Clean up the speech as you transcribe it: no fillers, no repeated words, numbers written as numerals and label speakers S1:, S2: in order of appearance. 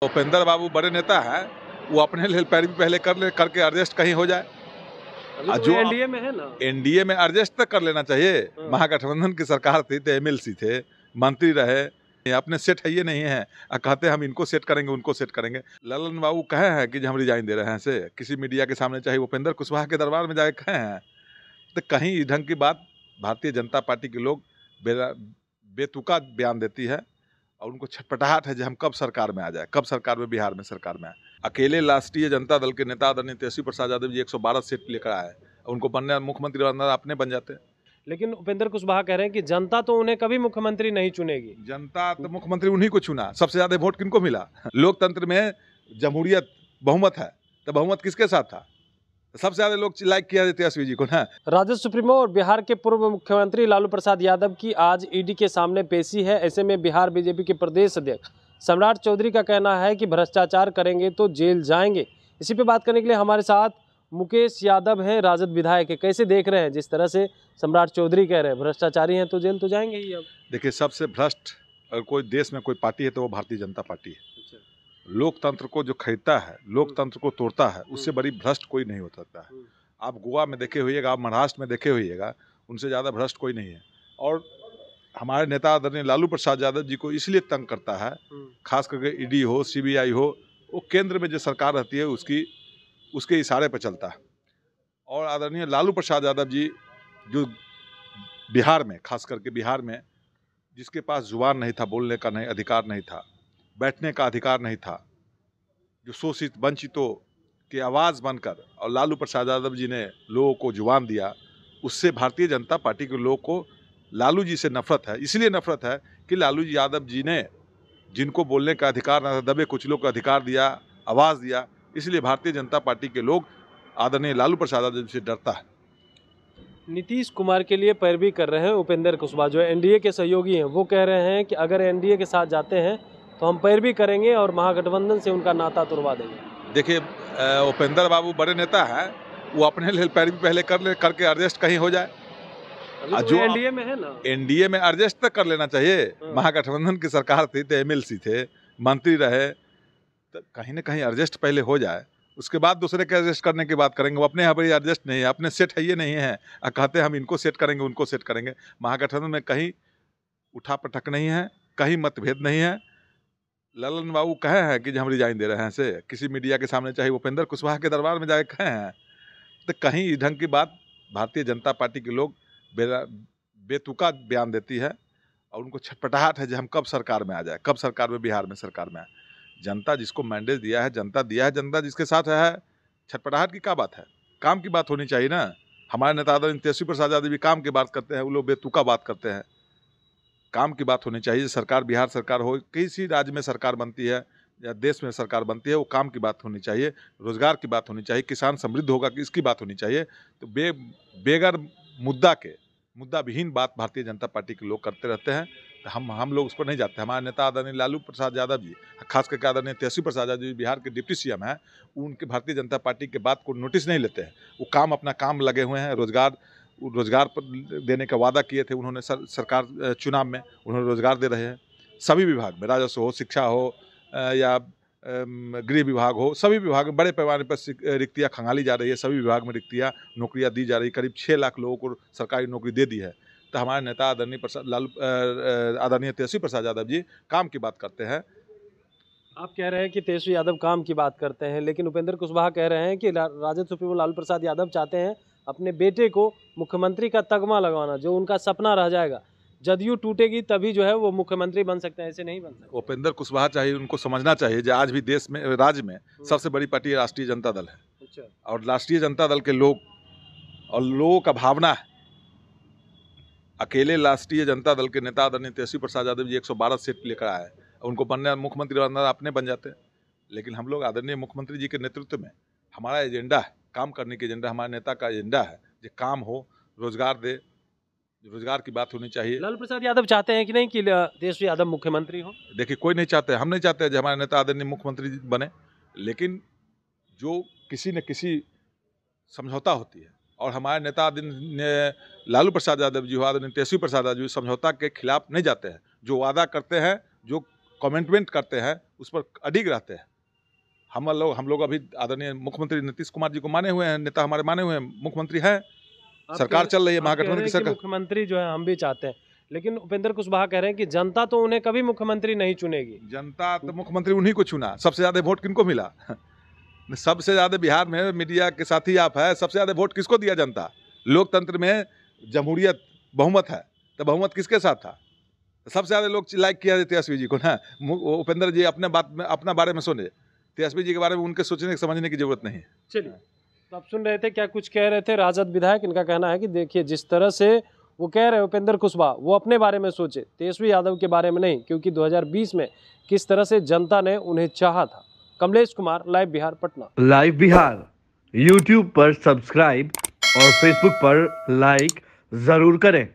S1: उपेंद्र बाबू बड़े नेता हैं, वो अपने लिए पैरवी पहले करके एडजस्ट कहीं हो जाए।
S2: जो एनडीए में है ना,
S1: एनडीए में एडजस्ट तक कर लेना चाहिए। महागठबंधन की सरकार थी तो एमएलसी थे, मंत्री रहे, अपने सेट है ये नहीं है कहते हम इनको सेट करेंगे उनको सेट करेंगे। ललन बाबू कहे हैं कि हम रिजाइन दे रहे हैं से किसी मीडिया के सामने, चाहे उपेंद्र कुशवाहा के दरबार में जाके कहे हैं, तो कहीं इस ढंग की बात भारतीय जनता पार्टी के लोग बेतुका बयान देती है और उनको छटपटाहट है कि हम कब सरकार में आ जाए, कब सरकार में, बिहार में सरकार में आए। अकेले राष्ट्रीय जनता दल के नेता आदरणीय तेजस्वी प्रसाद यादव जी 112 सीट लेकर आए, उनको बनने मुख्यमंत्री बनना अपने बन जाते।
S2: लेकिन उपेंद्र कुशवाहा कह रहे हैं कि जनता तो उन्हें कभी मुख्यमंत्री नहीं चुनेगी।
S1: जनता तो मुख्यमंत्री उन्हीं को चुना। सबसे ज्यादा वोट किनको मिला? लोकतंत्र में जमहूरियत बहुमत है, तो बहुमत किसके साथ था? सबसे ज्यादा लोग लाइक किया तेजस्वी जी को ना।
S2: राजद सुप्रीमो और बिहार के पूर्व मुख्यमंत्री लालू प्रसाद यादव की आज ईडी के सामने पेशी है। ऐसे में बिहार बीजेपी के प्रदेश अध्यक्ष सम्राट चौधरी का कहना है कि भ्रष्टाचार करेंगे तो जेल जाएंगे। इसी पे बात करने के लिए हमारे साथ मुकेश यादव है, राजद विधायक है। कैसे देख रहे हैं जिस तरह से सम्राट चौधरी कह रहे हैं भ्रष्टाचारी हैं तो जेल तो जाएंगे ही? अब देखिए,
S1: सबसे भ्रष्ट अगर कोई देश में कोई पार्टी है तो वो भारतीय जनता पार्टी है। लोकतंत्र को जो खरीदता है, लोकतंत्र को तोड़ता है, उससे बड़ी भ्रष्ट कोई नहीं हो सकता है। आप गोवा में देखे होइएगा, आप महाराष्ट्र में देखे होइएगा, उनसे ज़्यादा भ्रष्ट कोई नहीं है। और हमारे नेता आदरणीय लालू प्रसाद यादव जी को इसलिए तंग करता है, खास करके ईडी हो, सीबीआई हो, वो केंद्र में जो सरकार रहती है उसके इशारे पर चलता है। और आदरणीय लालू प्रसाद यादव जी जो बिहार में, खास करके बिहार में, जिसके पास जुबान नहीं था, बोलने का नहीं अधिकार नहीं था, बैठने का अधिकार नहीं था, जो शोषित वंचितों की आवाज़ बनकर और लालू प्रसाद यादव जी ने लोगों को जुबान दिया, उससे भारतीय जनता पार्टी के लोगों को लालू जी से नफरत है। इसलिए नफरत है कि लालू जी यादव जी ने जिनको बोलने का अधिकार न था, दबे कुचलों का अधिकार दिया, आवाज़ दिया, इसलिए भारतीय जनता पार्टी के लोग आदरणीय लालू प्रसाद यादव से डरता है।
S2: नीतीश कुमार के लिए पैरवी कर रहे हैं उपेंद्र कुशवाहा, जो एनडीए के सहयोगी हैं, वो कह रहे हैं कि अगर एनडीए के साथ जाते हैं तो हम पैरवी करेंगे और महागठबंधन से उनका नाता तुड़वा देंगे।
S1: देखिए, उपेंद्र बाबू बड़े नेता हैं, वो अपने लिए पैरवी पहले करके एडजस्ट कहीं हो जाए।
S2: जो एनडीए में है ना,
S1: एनडीए में एडजस्ट तक कर लेना चाहिए। महागठबंधन की सरकार थी तो एमएलसी थे, मंत्री रहे, तो कहीं ना कहीं एडजस्ट पहले हो जाए, उसके बाद दूसरे के एडजस्ट करने की बात करेंगे। वो अपने यहाँ पर एडजस्ट नहीं है, अपने सेट है ये नहीं है कहते हम इनको सेट करेंगे उनको सेट करेंगे। महागठबंधन में कहीं उठा पटक नहीं है, कहीं मतभेद नहीं है। ललन बाबू कहे हैं कि हम रिजाइन दे रहे हैं से किसी मीडिया के सामने, चाहे उपेंद्र कुशवाहा के दरबार में जाके कहे हैं, तो कहीं इस ढंग की बात भारतीय जनता पार्टी के लोग बेतुका बयान देती है और उनको छटपटाहट है कि हम कब सरकार में आ जाए, कब सरकार में, बिहार में सरकार में आए। जनता जिसको मैंडेट दिया है, जनता दिया है, जनता जिसके साथ है, छटपटाहट की क्या बात है? काम की बात होनी चाहिए ना। हमारे नेता आदरणीय तेजस्वी प्रसाद यादव भी काम की बात करते हैं, वो लोग बेतुका बात करते हैं। काम की बात होनी चाहिए। सरकार, बिहार सरकार हो, किसी राज्य में सरकार बनती है या देश में सरकार बनती है, वो काम की बात होनी चाहिए, रोजगार की बात होनी चाहिए, किसान समृद्ध होगा कि इसकी बात होनी चाहिए। तो बेगर मुद्दा विहीन बात भारतीय जनता पार्टी के लोग करते रहते हैं। तो हम लोग उस पर नहीं जाते। हमारे नेता आदरणीय लालू प्रसाद यादव जी, खास करके आदरणीय तेजस्वी प्रसाद यादव जी बिहार के डिप्टी सीएम हैं, उनके भारतीय जनता पार्टी के बात को नोटिस नहीं लेते हैं। वो अपना काम लगे हुए हैं। रोजगार पर देने का वादा किए थे उन्होंने, सरकार चुनाव में उन्होंने रोजगार दे रहे हैं। सभी विभाग में, राजस्व हो, शिक्षा हो या गृह विभाग हो, सभी विभाग में बड़े पैमाने पर रिक्तियाँ खंगाली जा रही है। सभी विभाग में रिक्तियाँ, नौकरियाँ दी जा रही। करीब 6 लाख लोगों को सरकारी नौकरी दे दी है। तो हमारे नेता आदरणीय तेजस्वी प्रसाद यादव जी काम की बात करते हैं।
S2: आप कह रहे हैं कि तेजस्वी यादव काम की बात करते हैं, लेकिन उपेंद्र कुशवाहा कह रहे हैं कि राजद सुप्रीमो लालू प्रसाद यादव चाहते हैं अपने बेटे को मुख्यमंत्री का तगमा लगवाना, जो उनका सपना रह जाएगा। जदयू टूटेगी तभी जो है वो मुख्यमंत्री बन सकते हैं, ऐसे नहीं बन सकते।
S1: उपेंद्र कुशवाहा चाहिए, उनको समझना चाहिए कि आज भी देश में, राज्य में सबसे बड़ी पार्टी राष्ट्रीय जनता दल है।
S2: अच्छा।
S1: और राष्ट्रीय जनता दल के लोग और लोगों का भावना है। अकेले राष्ट्रीय जनता दल के नेता आदरणीय तेजस्वी प्रसाद यादव जी 112 सीट लेकर आए, उनको बनने मुख्यमंत्री बनना अपने बन जाते हैं। लेकिन हम लोग आदरणीय मुख्यमंत्री जी के नेतृत्व में, हमारा एजेंडा है, काम करने की एजेंडा, हमारे नेता का एजेंडा है कि काम हो, रोजगार दे, रोजगार की बात होनी चाहिए।
S2: लालू प्रसाद यादव चाहते हैं कि नहीं कि तेजस्वी यादव मुख्यमंत्री हो?
S1: देखिए, कोई नहीं चाहते, हम नहीं चाहते कि हमारे नेता आदरणीय मुख्यमंत्री बने, लेकिन जो किसी न किसी समझौता होती है। और हमारे नेता लालू प्रसाद यादव जी हो, आदरणीय तेजस्वी प्रसाद यादव जी समझौता के खिलाफ नहीं जाते हैं। जो वादा करते हैं, जो कमिटमेंट करते हैं, उस पर अडिग रहते हैं। हम लोग अभी आदरणीय मुख्यमंत्री नीतीश कुमार जी को माने हुए हैं, नेता हमारे माने हुए हैं, मुख्यमंत्री हैं, सरकार चल रही है महागठबंधन की सरकार।
S2: मुख्यमंत्री जो है हम भी चाहते हैं, लेकिन उपेंद्र कुशवाहा कह रहे हैं कि जनता तो उन्हें कभी मुख्यमंत्री नहीं चुनेगी।
S1: जनता तो मुख्यमंत्री उन्हीं को चुना। सबसे ज्यादा वोट किनको मिला? सबसे ज्यादा बिहार में, मीडिया के साथी आप है, सबसे ज्यादा वोट किसको दिया जनता? लोकतंत्र में जमहूरियत बहुमत है, तो बहुमत किसके साथ था? सबसे ज्यादा लोग लाइक किया तेजस्वी जी को ना। उपेंद्र जी अपना बारे में सुने, तेजस्वी जी के बारे में उनके सोचने समझने की जरूरत नहीं है।
S2: चलिए, तो आप सुन रहे थे क्या कुछ कह रहे थे राजद विधायक। इनका कहना है कि देखिए जिस तरह से वो कह रहे हैं उपेंद्र कुशवाहा, वो अपने बारे में सोचे, तेजस्वी यादव के बारे में नहीं, क्योंकि 2020 में किस तरह से जनता ने उन्हें चाहा था। Kamlesh Kumar, live Bihar, Patna.
S3: Live Bihar YouTube पर सब्सक्राइब और फेसबुक पर लाइक जरूर करें।